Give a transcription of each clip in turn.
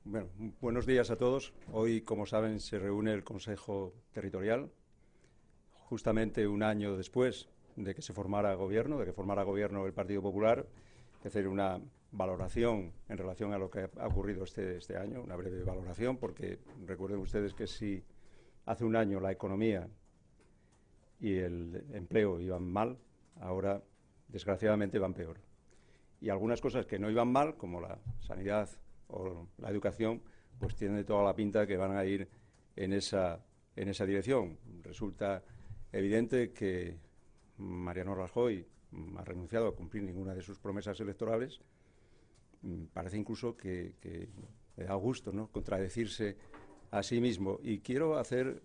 Bueno, buenos días a todos. Hoy, como saben, se reúne el Consejo Territorial, justamente un año después de que se formara gobierno, de que formara gobierno el Partido Popular, hacer una valoración en relación a lo que ha ocurrido este año, una breve valoración, porque recuerden ustedes que si hace un año la economía y el empleo iban mal, ahora desgraciadamente van peor. Y algunas cosas que no iban mal, como la sanidad o la educación, pues tienen toda la pinta que van a ir en esa dirección. Resulta evidente que Mariano Rajoy ha renunciado a cumplir ninguna de sus promesas electorales. Parece incluso que le da gusto, ¿no?, contradecirse a sí mismo. Y quiero hacer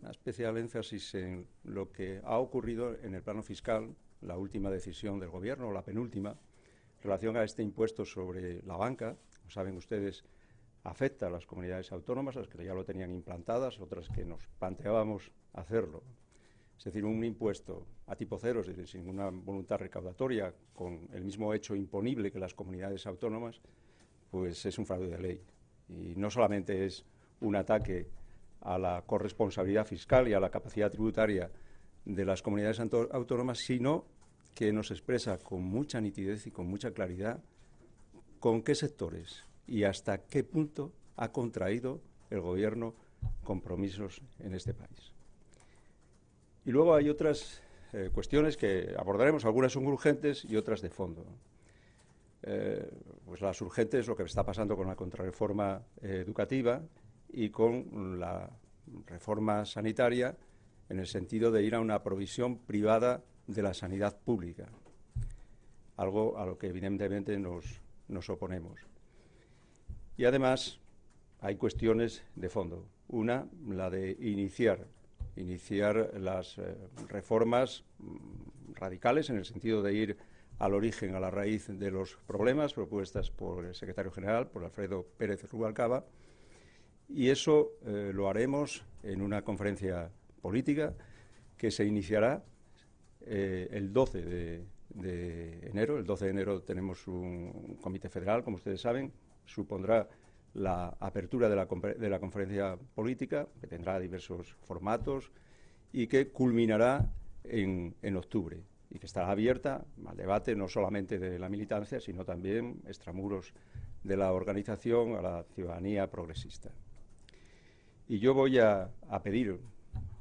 una especial énfasis en lo que ha ocurrido en el plano fiscal, la última decisión del Gobierno, o la penúltima, en relación a este impuesto sobre la banca. Como saben ustedes, afecta a las comunidades autónomas, a las que ya lo tenían implantadas, otras que nos planteábamos hacerlo. Es decir, un impuesto a tipo cero, es decir, sin ninguna voluntad recaudatoria, con el mismo hecho imponible que las comunidades autónomas, pues es un fraude de ley. Y no solamente es un ataque a la corresponsabilidad fiscal y a la capacidad tributaria de las comunidades autónomas, sino que nos expresa con mucha nitidez y con mucha claridad con qué sectores y hasta qué punto ha contraído el Gobierno compromisos en este país. Y luego hay otras cuestiones que abordaremos, algunas son urgentes y otras de fondo. Pues las urgentes, lo que está pasando con la contrarreforma educativa y con la reforma sanitaria, en el sentido de ir a una provisión privada de la sanidad pública, algo a lo que evidentemente nos oponemos. Y además hay cuestiones de fondo. Una, la de iniciar las reformas radicales, en el sentido de ir al origen, a la raíz de los problemas propuestas por el secretario general, por Alfredo Pérez Rubalcaba, y eso lo haremos en una conferencia política que se iniciará el 12 de enero. El 12 de enero tenemos un comité federal, como ustedes saben, supondrá la apertura de la conferencia política, que tendrá diversos formatos y que culminará en octubre y que estará abierta al debate no solamente de la militancia, sino también extramuros de la organización, a la ciudadanía progresista. Y yo voy a pedir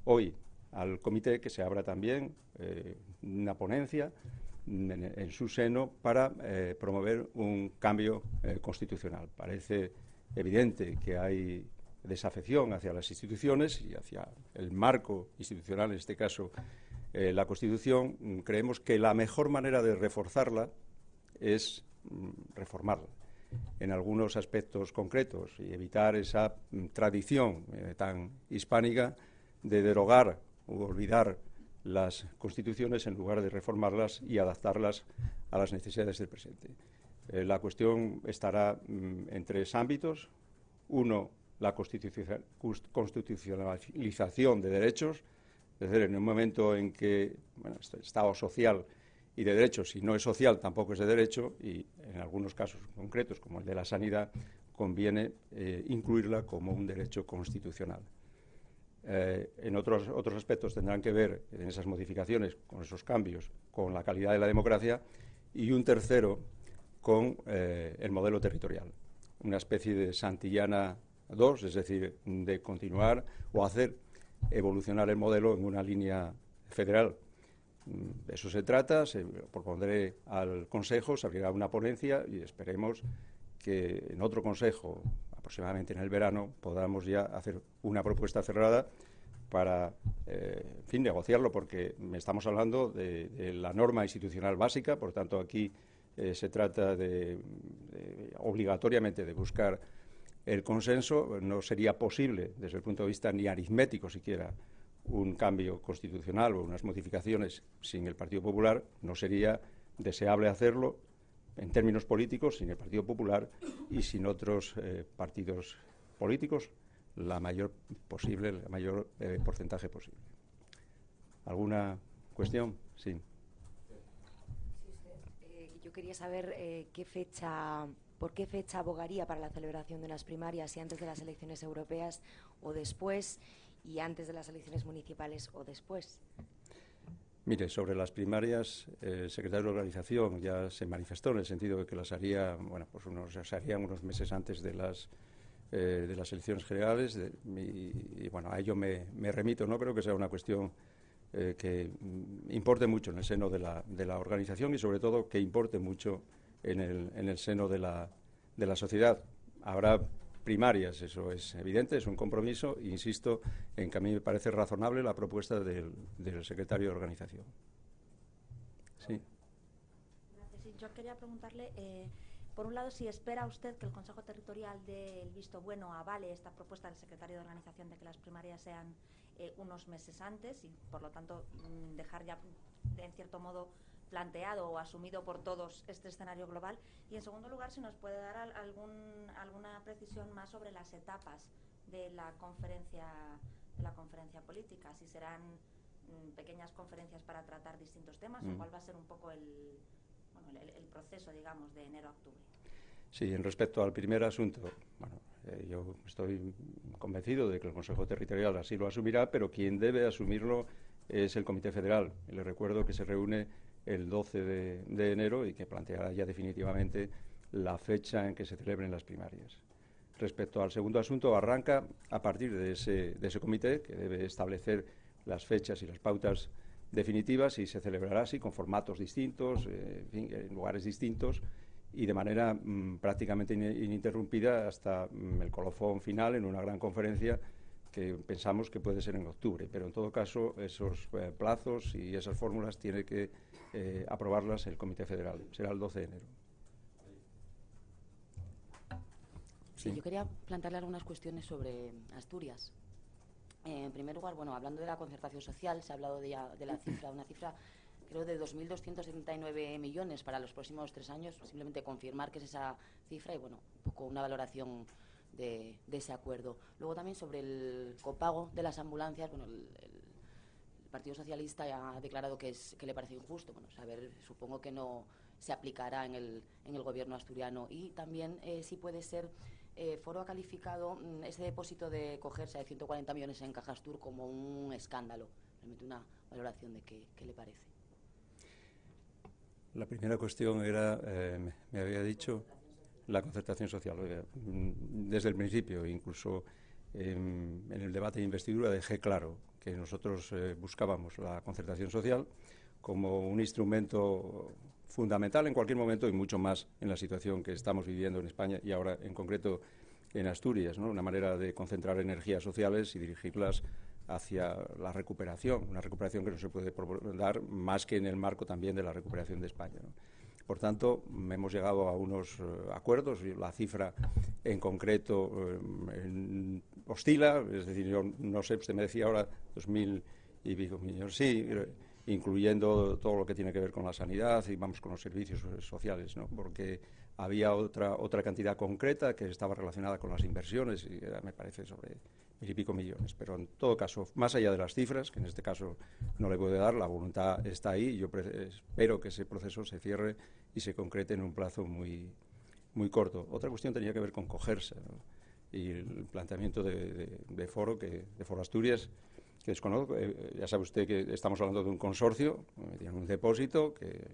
hoy al comité que se abra también una ponencia en su seno para promover un cambio constitucional. Parece evidente que hay desafección hacia las instituciones y hacia el marco institucional, en este caso la Constitución. Creemos que la mejor manera de reforzarla es reformarla en algunos aspectos concretos y evitar esa tradición tan hispánica de derogar o olvidar las constituciones en lugar de reformarlas y adaptarlas a las necesidades del presente. La cuestión estará en tres ámbitos. Uno, la constitucionalización de derechos, es decir, en un momento en que Estado social y de derechos, si no es social tampoco es de derecho, y en algunos casos concretos, como el de la sanidad, conviene incluirla como un derecho constitucional. En otros aspectos tendrán que ver, en esas modificaciones, con esos cambios, con la calidad de la democracia, y un tercero con el modelo territorial, una especie de Santillana 2, es decir, de continuar o hacer evolucionar el modelo en una línea federal. De eso se trata. Se propondré al Consejo, se abrirá una ponencia y esperemos que en otro Consejo, aproximadamente en el verano, podamos ya hacer una propuesta cerrada para, en fin, negociarlo, porque estamos hablando de la norma institucional básica. Por tanto, aquí se trata obligatoriamente de buscar el consenso. No sería posible, desde el punto de vista ni aritmético siquiera, un cambio constitucional o unas modificaciones sin el Partido Popular. No sería deseable hacerlo en términos políticos sin el Partido Popular y sin otros partidos políticos el mayor porcentaje posible. ¿Alguna cuestión? Sí. Yo quería saber qué fecha ¿por qué fecha abogaría para la celebración de unas primarias, si antes de las elecciones europeas o después, y antes de las elecciones municipales o después? Mire, sobre las primarias, el secretario de organización ya se manifestó en el sentido de que las haría, bueno, pues se harían unos meses antes de las elecciones generales, y bueno, a ello me remito. No creo que sea una cuestión que importe mucho en el seno de la organización y, sobre todo, que importe mucho en el seno de la sociedad. Habrá primarias, eso es evidente, es un compromiso, e insisto en que a mí me parece razonable la propuesta del secretario de organización. Sí. Gracias. Sí, yo quería preguntarle, por un lado, si espera usted que el Consejo Territorial dé el visto bueno, avale esta propuesta del secretario de organización de que las primarias sean unos meses antes y, por lo tanto, dejar ya, en cierto modo, planteado o asumido por todos este escenario global. Y, en segundo lugar, si nos puede dar alguna precisión más sobre las etapas de la conferencia política, si serán pequeñas conferencias para tratar distintos temas o cuál va a ser un poco el proceso, digamos, de enero a octubre. Sí, en respecto al primer asunto, bueno, yo estoy convencido de que el Consejo Territorial así lo asumirá, pero quien debe asumirlo es el Comité Federal. Y le recuerdo que se reúne el 12 de enero y que planteará ya definitivamente la fecha en que se celebren las primarias. Respecto al segundo asunto, arranca a partir de ese comité, que debe establecer las fechas y las pautas definitivas, y se celebrará así, con formatos distintos, en fin, en lugares distintos, y de manera prácticamente ininterrumpida hasta el colofón final en una gran conferencia que pensamos que puede ser en octubre. Pero, en todo caso, esos plazos y esas fórmulas tiene que aprobarlas el Comité Federal. Será el 12 de enero. Sí, yo quería plantearle algunas cuestiones sobre Asturias. En primer lugar, bueno, hablando de la concertación social, se ha hablado de la cifra, una cifra, creo, de 2.279 millones para los próximos 3 años. Simplemente confirmar que es esa cifra y, bueno, un poco una valoración de ese acuerdo. Luego también sobre el copago de las ambulancias, bueno, el Partido Socialista ya ha declarado que le parece injusto. Bueno, supongo que no se aplicará en el gobierno asturiano. Y también, si puede ser, Foro ha calificado ese depósito de cogerse de 140 millones en Cajastur como un escándalo. Realmente una valoración de qué le parece. La primera cuestión era, me había dicho, la concertación social. Desde el principio, incluso en el debate de investidura, dejé claro que nosotros buscábamos la concertación social como un instrumento fundamental en cualquier momento, y mucho más en la situación que estamos viviendo en España y ahora en concreto en Asturias, ¿no? Una manera de concentrar energías sociales y dirigirlas hacia la recuperación, una recuperación que no se puede dar más que en el marco también de la recuperación de España, ¿no? Por tanto, hemos llegado a unos acuerdos. La cifra en concreto oscila, es decir, yo no sé, usted me decía ahora 2.000 y pico millones, sí, incluyendo todo lo que tiene que ver con la sanidad y vamos con los servicios sociales, ¿no? Porque había otra cantidad concreta que estaba relacionada con las inversiones y me parece sobre 1.000 y pico millones. Pero, en todo caso, más allá de las cifras, que en este caso no le puedo dar, la voluntad está ahí y yo espero que ese proceso se cierre y se concrete en un plazo muy, muy corto. Otra cuestión tenía que ver con cogerse, ¿no? Y el planteamiento de Foro Asturias, que desconozco. Ya sabe usted que estamos hablando de un consorcio, tiene un depósito, que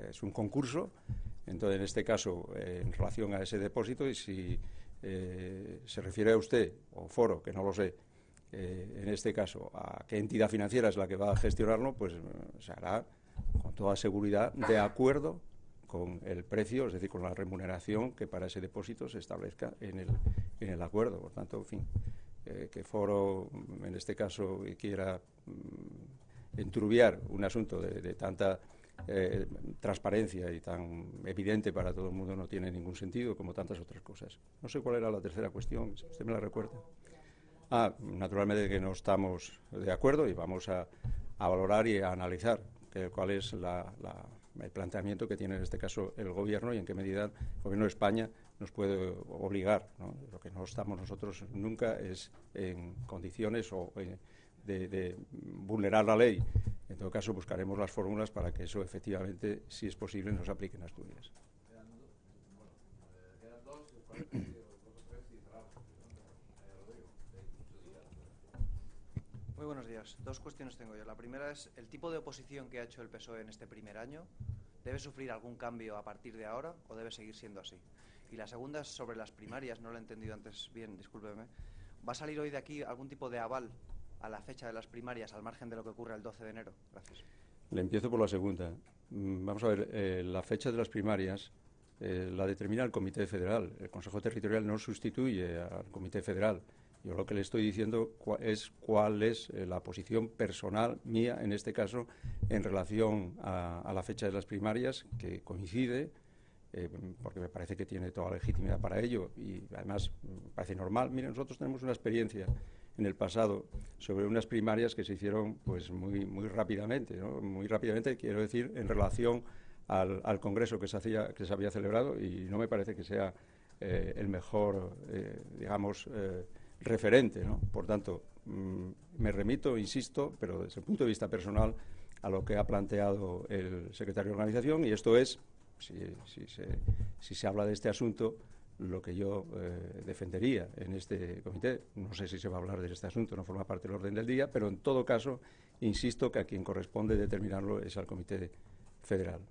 es un concurso. Entonces, en este caso, en relación a ese depósito, y si se refiere a usted, o Foro, que no lo sé, en este caso, a qué entidad financiera es la que va a gestionarlo, pues se hará con toda seguridad de acuerdo con el precio, es decir, con la remuneración que para ese depósito se establezca en el acuerdo. Por tanto, en fin, que Foro, en este caso, quiera enturbiar un asunto de tanta transparencia y tan evidente para todo el mundo no tiene ningún sentido, como tantas otras cosas. No sé cuál era la tercera cuestión, si usted me la recuerda. Naturalmente que no estamos de acuerdo y vamos a valorar y a analizar cuál es el planteamiento que tiene en este caso el Gobierno y en qué medida el Gobierno de España nos puede obligar, ¿no? Lo que no estamos nosotros nunca es en condiciones de vulnerar la ley. En todo caso, buscaremos las fórmulas para que eso efectivamente, si es posible, nos aplique en Asturias. Muy buenos días. Dos cuestiones tengo yo. La primera es el tipo de oposición que ha hecho el PSOE en este primer año. ¿Debe sufrir algún cambio a partir de ahora o debe seguir siendo así? Y la segunda es sobre las primarias. No lo he entendido antes bien, discúlpeme. ¿Va a salir hoy de aquí algún tipo de aval a la fecha de las primarias, al margen de lo que ocurre el 12 de enero? Gracias. Le empiezo por la segunda. Vamos a ver, la fecha de las primarias la determina el Comité Federal. El Consejo Territorial no sustituye al Comité Federal. Yo lo que le estoy diciendo es cuál es la posición personal mía, en este caso, en relación a la fecha de las primarias, que coincide, porque me parece que tiene toda la legitimidad para ello y además me parece normal. Miren, nosotros tenemos una experiencia en el pasado sobre unas primarias que se hicieron pues muy rápidamente, ¿no? Muy rápidamente, quiero decir, en relación al Congreso que se había celebrado, y no me parece que sea el mejor, digamos, referente, ¿no? Por tanto, me remito, insisto, pero desde el punto de vista personal, a lo que ha planteado el secretario de Organización, y esto es, si se habla de este asunto, lo que yo defendería en este comité. No sé si se va a hablar de este asunto, no forma parte del orden del día, pero en todo caso, insisto que a quien corresponde determinarlo es al Comité Federal.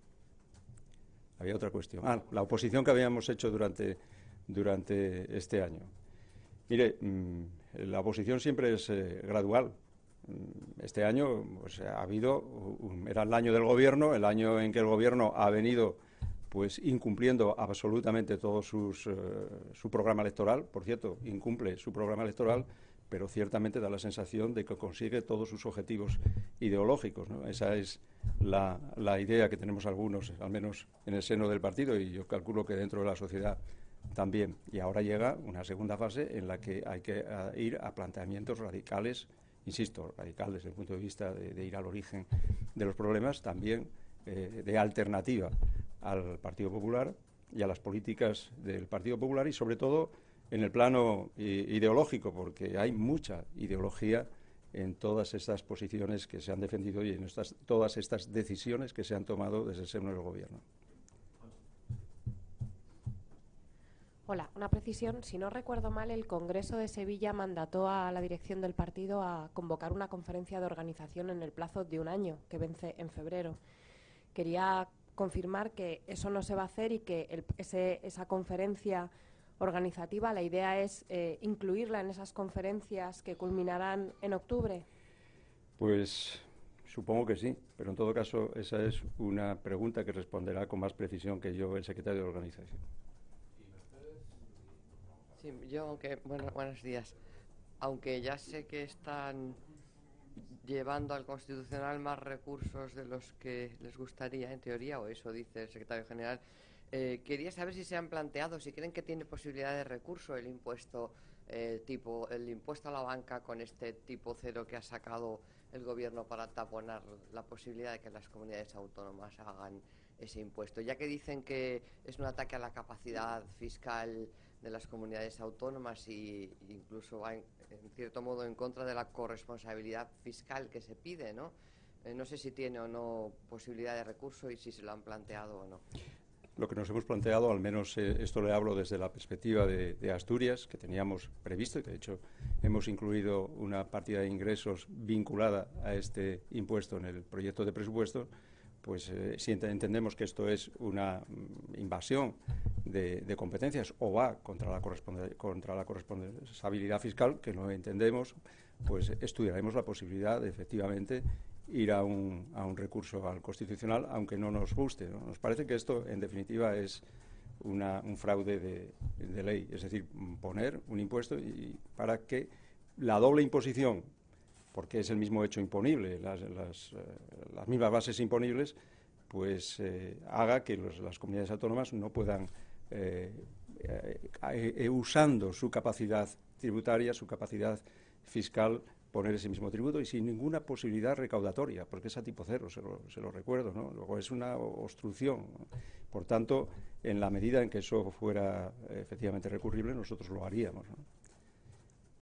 Había otra cuestión. La oposición que habíamos hecho durante este año. Mire, la oposición siempre es gradual. Este año pues, ha habido, era el año del Gobierno, el año en que el Gobierno ha venido pues incumpliendo absolutamente todo su programa electoral. Por cierto, incumple su programa electoral, pero ciertamente da la sensación de que consigue todos sus objetivos ideológicos, ¿no? Esa es la idea que tenemos algunos, al menos en el seno del partido, y yo calculo que dentro de la sociedad también. Y ahora llega una segunda fase en la que hay que ir a planteamientos radicales, insisto, radicales desde el punto de vista de ir al origen de los problemas, también de alternativa al Partido Popular y a las políticas del Partido Popular, y sobre todo en el plano ideológico, porque hay mucha ideología en todas estas posiciones que se han defendido y en todas estas decisiones que se han tomado desde el seno del Gobierno. Hola, una precisión. Si no recuerdo mal, el Congreso de Sevilla mandató a la dirección del partido a convocar una conferencia de organización en el plazo de un año, que vence en febrero. Quería confirmar que eso no se va a hacer y que esa conferencia organizativa, la idea es incluirla en esas conferencias que culminarán en octubre. Pues supongo que sí, pero en todo caso esa es una pregunta que responderá con más precisión que yo el secretario de Organización. Sí, yo, aunque, buenos días. Aunque ya sé que están llevando al Constitucional más recursos de los que les gustaría, en teoría, o eso dice el secretario general, quería saber si se han planteado, si creen que tiene posibilidad de recurso el impuesto tipo el impuesto a la banca con este tipo cero que ha sacado el Gobierno para taponar la posibilidad de que las comunidades autónomas hagan ese impuesto, ya que dicen que es un ataque a la capacidad fiscal de las comunidades autónomas y incluso va en cierto modo en contra de la corresponsabilidad fiscal que se pide, ¿no? No sé si tiene o no posibilidad de recurso y si se lo han planteado o no. Lo que nos hemos planteado, al menos esto le hablo desde la perspectiva de Asturias, que teníamos previsto, y de hecho hemos incluido una partida de ingresos vinculada a este impuesto en el proyecto de presupuesto, pues si entendemos que esto es una invasión de competencias o va contra la corresponsabilidad fiscal, que no entendemos, pues estudiaremos la posibilidad de efectivamente ir a un recurso al Constitucional, aunque no nos guste, ¿no? Nos parece que esto, en definitiva, es un fraude de ley, es decir, poner un impuesto y para que la doble imposición, porque es el mismo hecho imponible, las mismas bases imponibles, pues haga que las comunidades autónomas no puedan, usando su capacidad tributaria, su capacidad fiscal, poner ese mismo tributo y sin ninguna posibilidad recaudatoria, porque es a tipo cero, se lo recuerdo, ¿no? Luego es una obstrucción, ¿no? Por tanto, en la medida en que eso fuera efectivamente recurrible, nosotros lo haríamos, ¿no?